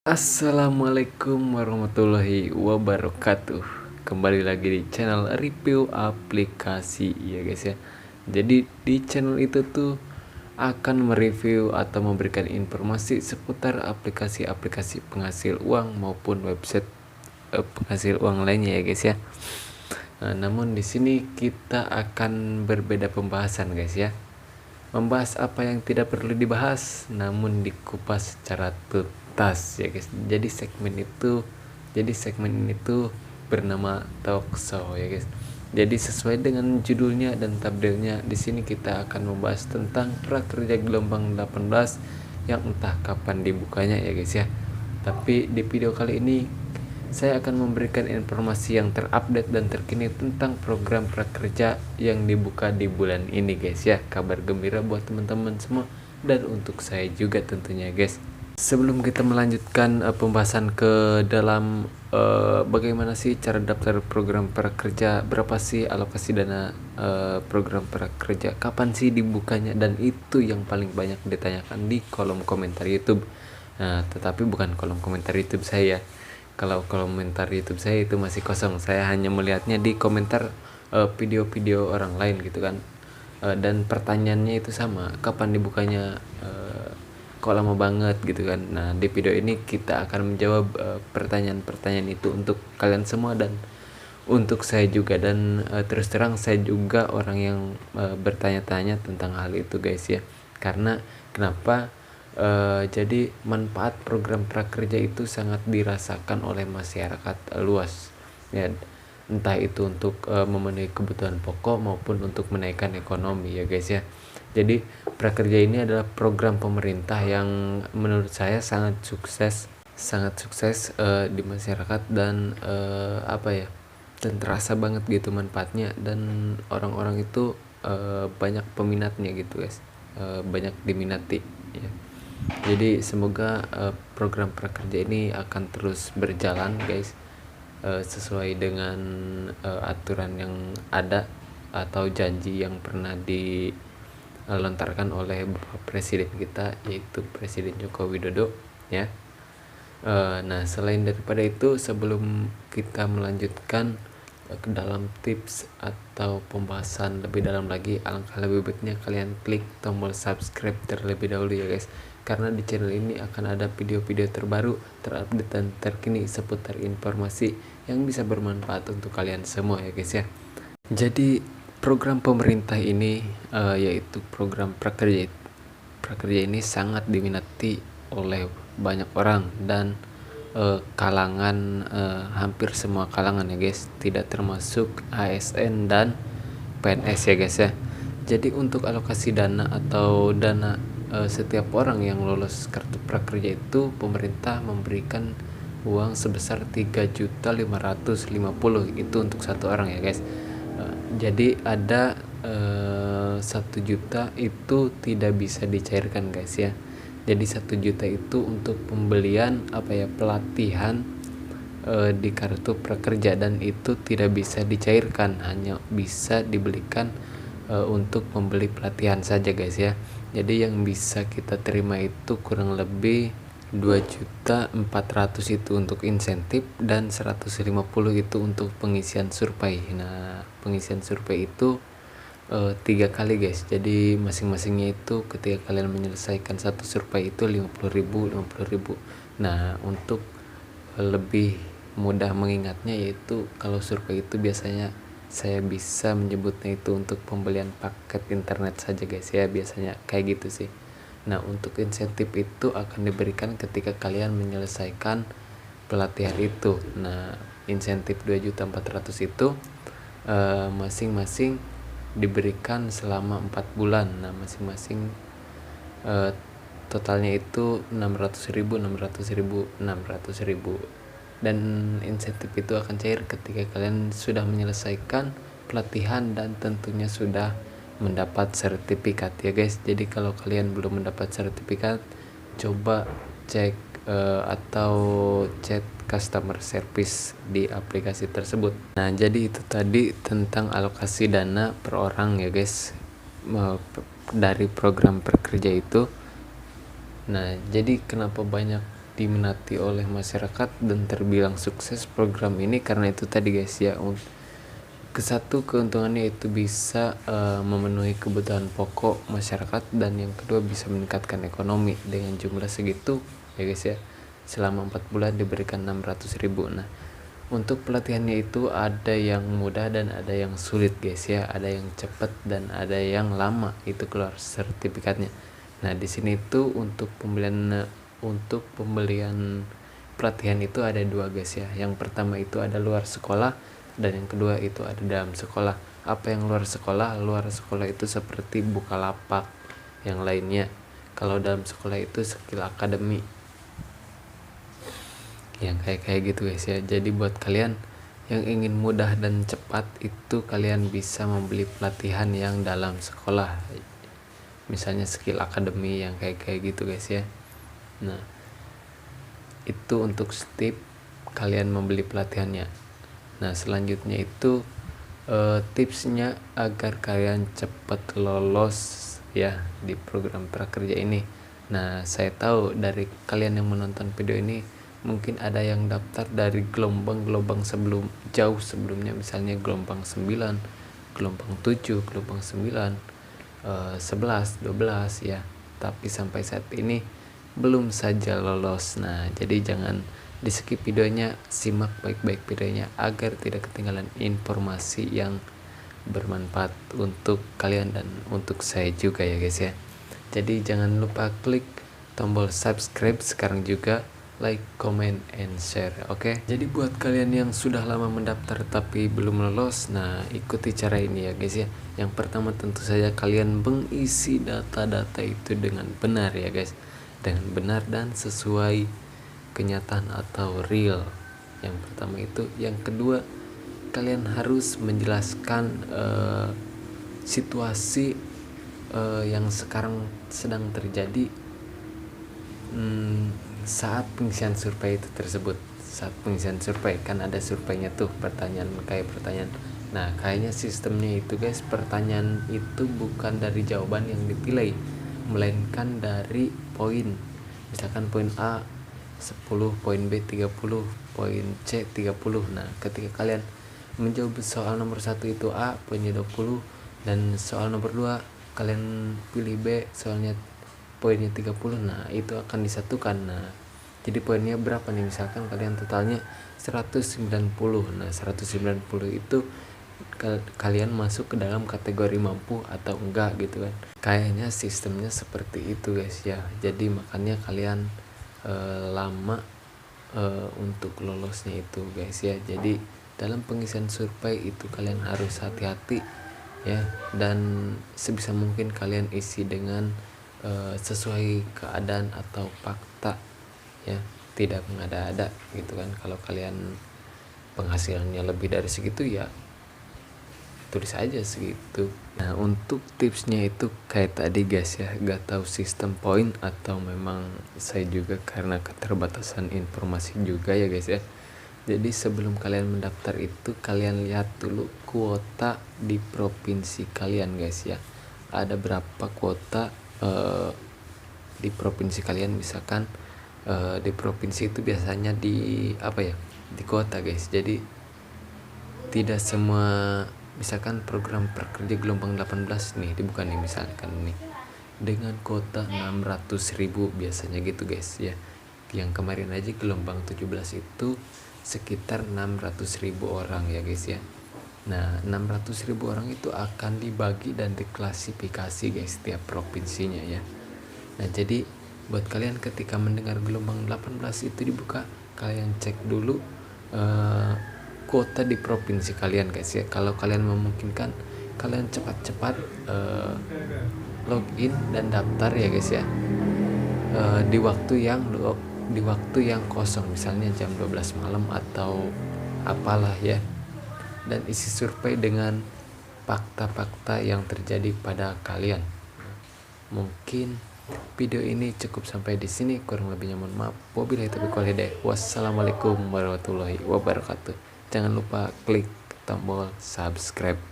Assalamualaikum warahmatullahi wabarakatuh. Kembali lagi di channel review aplikasi ya guys ya. Jadi di channel itu tuh akan mereview atau memberikan informasi seputar aplikasi-aplikasi penghasil uang maupun website penghasil uang lainnya ya guys ya. Namun di sini kita akan berbeda pembahasan guys ya. Membahas apa yang tidak perlu dibahas namun dikupas secara tuntas ya guys. Jadi segmen ini tuh bernama talk show ya guys. Jadi sesuai dengan judulnya dan tabelnya, di sini kita akan membahas tentang prakerja gelombang 18 yang entah kapan dibukanya ya guys ya. Tapi di video kali ini saya akan memberikan informasi yang terupdate dan terkini tentang program prakerja yang dibuka di bulan ini guys ya. Kabar gembira buat teman-teman semua dan untuk saya juga tentunya guys. Sebelum kita melanjutkan pembahasan ke dalam bagaimana sih cara daftar program prakerja, berapa sih alokasi dana program prakerja, kapan sih dibukanya, dan itu yang paling banyak ditanyakan di kolom komentar YouTube. Nah, tetapi bukan kolom komentar YouTube saya. Kalau komentar YouTube saya itu masih kosong, saya hanya melihatnya di komentar video-video orang lain gitu kan. Dan pertanyaannya itu sama, kapan dibukanya, kok lama banget gitu kan. Nah, di video ini kita akan menjawab pertanyaan-pertanyaan itu untuk kalian semua dan untuk saya juga. Dan terus terang saya juga orang yang bertanya-tanya tentang hal itu guys ya. Karena kenapa? Jadi manfaat program prakerja itu sangat dirasakan oleh masyarakat luas ya, entah itu untuk memenuhi kebutuhan pokok maupun untuk menaikkan ekonomi ya guys ya. Jadi prakerja ini adalah program pemerintah yang menurut saya sangat sukses di masyarakat dan dan terasa banget gitu manfaatnya, dan orang-orang itu banyak peminatnya gitu guys, banyak diminati ya. Jadi semoga program prakerja ini akan terus berjalan guys, sesuai dengan aturan yang ada atau janji yang pernah dilontarkan oleh Bapak Presiden kita, yaitu Presiden Joko Widodo ya. Nah, selain daripada itu, sebelum kita melanjutkan ke dalam tips atau pembahasan lebih dalam lagi, alangkah lebih baiknya kalian klik tombol subscribe terlebih dahulu ya guys, karena di channel ini akan ada video-video terbaru, terupdate dan terkini seputar informasi yang bisa bermanfaat untuk kalian semua ya guys ya. Jadi program pemerintah ini yaitu program prakerja ini sangat diminati oleh banyak orang dan kalangan, hampir semua kalangan ya guys, tidak termasuk ASN dan PNS ya guys ya. Jadi untuk alokasi dana atau dana setiap orang yang lolos kartu prakerja itu, pemerintah memberikan uang sebesar 3.550.000 itu untuk satu orang ya guys. Jadi ada 1 juta itu tidak bisa dicairkan guys ya. Jadi 1 juta itu untuk pembelian pelatihan di kartu prakerja, dan itu tidak bisa dicairkan, hanya bisa dibelikan untuk membeli pelatihan saja guys ya. Jadi yang bisa kita terima itu kurang lebih 2.400.000 itu untuk insentif dan 150 itu untuk pengisian survei. Nah, pengisian survei itu 3 kali guys. Jadi masing-masingnya itu ketika kalian menyelesaikan satu survei itu 50.000. Nah, untuk lebih mudah mengingatnya, yaitu kalau survei itu biasanya saya bisa menyebutnya itu untuk pembelian paket internet saja guys ya, biasanya kayak gitu sih. Nah, untuk insentif itu akan diberikan ketika kalian menyelesaikan pelatihan itu. Nah, insentif 2.400.000 itu masing-masing diberikan selama 4 bulan. Nah, masing-masing totalnya itu 600.000. Dan insentif itu akan cair ketika kalian sudah menyelesaikan pelatihan dan tentunya sudah mendapat sertifikat ya guys. Jadi kalau kalian belum mendapat sertifikat, coba cek atau chat customer service di aplikasi tersebut. Nah, jadi itu tadi tentang alokasi dana per orang ya guys, dari program prakerja itu. Nah, jadi kenapa banyak diminati oleh masyarakat dan terbilang sukses program ini karena itu tadi guys ya. Kesatu keuntungannya itu bisa memenuhi kebutuhan pokok masyarakat, dan yang kedua bisa meningkatkan ekonomi dengan jumlah segitu ya guys ya. Selama 4 bulan diberikan 600.000. Nah, untuk pelatihannya itu ada yang mudah dan ada yang sulit guys ya, ada yang cepat dan ada yang lama itu keluar sertifikatnya. Nah, di sini tuh untuk pembelian pelatihan itu ada dua guys ya. Yang pertama itu ada luar sekolah dan yang kedua itu ada dalam sekolah. Apa yang luar sekolah? Luar sekolah itu seperti Bukalapak yang lainnya. Kalau dalam sekolah itu skill academy yang kayak gitu guys ya. Jadi buat kalian yang ingin mudah dan cepat itu kalian bisa membeli pelatihan yang dalam sekolah, misalnya skill academy yang kayak gitu guys ya. Nah, itu untuk step kalian membeli pelatihannya. Nah, selanjutnya itu tipsnya agar kalian cepat lolos ya di program prakerja ini. Nah, saya tahu dari kalian yang menonton video ini mungkin ada yang daftar dari gelombang-gelombang jauh sebelumnya, misalnya gelombang 9, gelombang 7, gelombang 9, 11, 12 ya. Tapi sampai saat ini belum saja lolos. Nah, jadi jangan di skip videonya, simak baik-baik videonya agar tidak ketinggalan informasi yang bermanfaat untuk kalian dan untuk saya juga ya guys ya. Jadi jangan lupa klik tombol subscribe sekarang juga, like, comment, and share. Oke. Jadi buat kalian yang sudah lama mendaftar tapi belum lolos, nah ikuti cara ini ya guys ya. Yang pertama tentu saja kalian mengisi data-data itu dengan benar ya guys, dengan benar dan sesuai kenyataan atau real. Yang pertama itu. Yang kedua, kalian harus menjelaskan situasi yang sekarang sedang terjadi saat pengisian survei itu tersebut. Saat pengisian survei kan ada surveinya tuh, pertanyaan. Nah, kayaknya sistemnya itu guys, pertanyaan itu bukan dari jawaban yang dipilih, melainkan dari poin. Misalkan poin A 10, poin B 30, poin C 30. Nah, ketika kalian menjawab soal nomor 1 itu A, poinnya 20, dan soal nomor 2 kalian pilih B, soalnya poinnya 30. Nah, itu akan disatukan. Nah, jadi poinnya berapa nih? Misalkan kalian totalnya 190. Nah, 190 itu kalian masuk ke dalam kategori mampu atau enggak gitu kan. Kayaknya sistemnya seperti itu guys ya. Jadi makanya kalian lama untuk lolosnya itu guys ya. Jadi dalam pengisian survei itu kalian harus hati-hati ya, dan sebisa mungkin kalian isi dengan sesuai keadaan atau fakta ya, tidak mengada-ada gitu kan. Kalau kalian penghasilannya lebih dari segitu ya tulis aja segitu. Nah, untuk tipsnya itu kayak tadi guys ya, gak tahu sistem poin atau memang saya juga karena keterbatasan informasi juga ya guys ya. Jadi sebelum kalian mendaftar itu kalian lihat dulu kuota di provinsi kalian guys ya. Ada berapa kuota di provinsi kalian. Misalkan di provinsi itu biasanya di di kota guys. Jadi tidak semua, misalkan program prakerja gelombang 18 nih dibuka nih, misalkan nih dengan kuota 600.000 biasanya gitu guys ya. Yang kemarin aja gelombang 17 itu sekitar 600.000 orang ya guys ya. Nah, 600.000 orang itu akan dibagi dan diklasifikasi guys tiap provinsinya ya. Nah, jadi buat kalian ketika mendengar gelombang 18 itu dibuka, kalian cek dulu kuota di provinsi kalian guys ya. Kalau kalian memungkinkan, kalian cepat-cepat login dan daftar ya guys ya, di waktu yang kosong, misalnya jam 12 malam atau apalah ya, dan isi survei dengan fakta-fakta yang terjadi pada kalian. Mungkin video ini cukup sampai di sini, kurang lebihnya mohon maaf. Wabillahi taufiq wal hidayah. Wassalamualaikum warahmatullahi wabarakatuh. Jangan lupa klik tombol subscribe.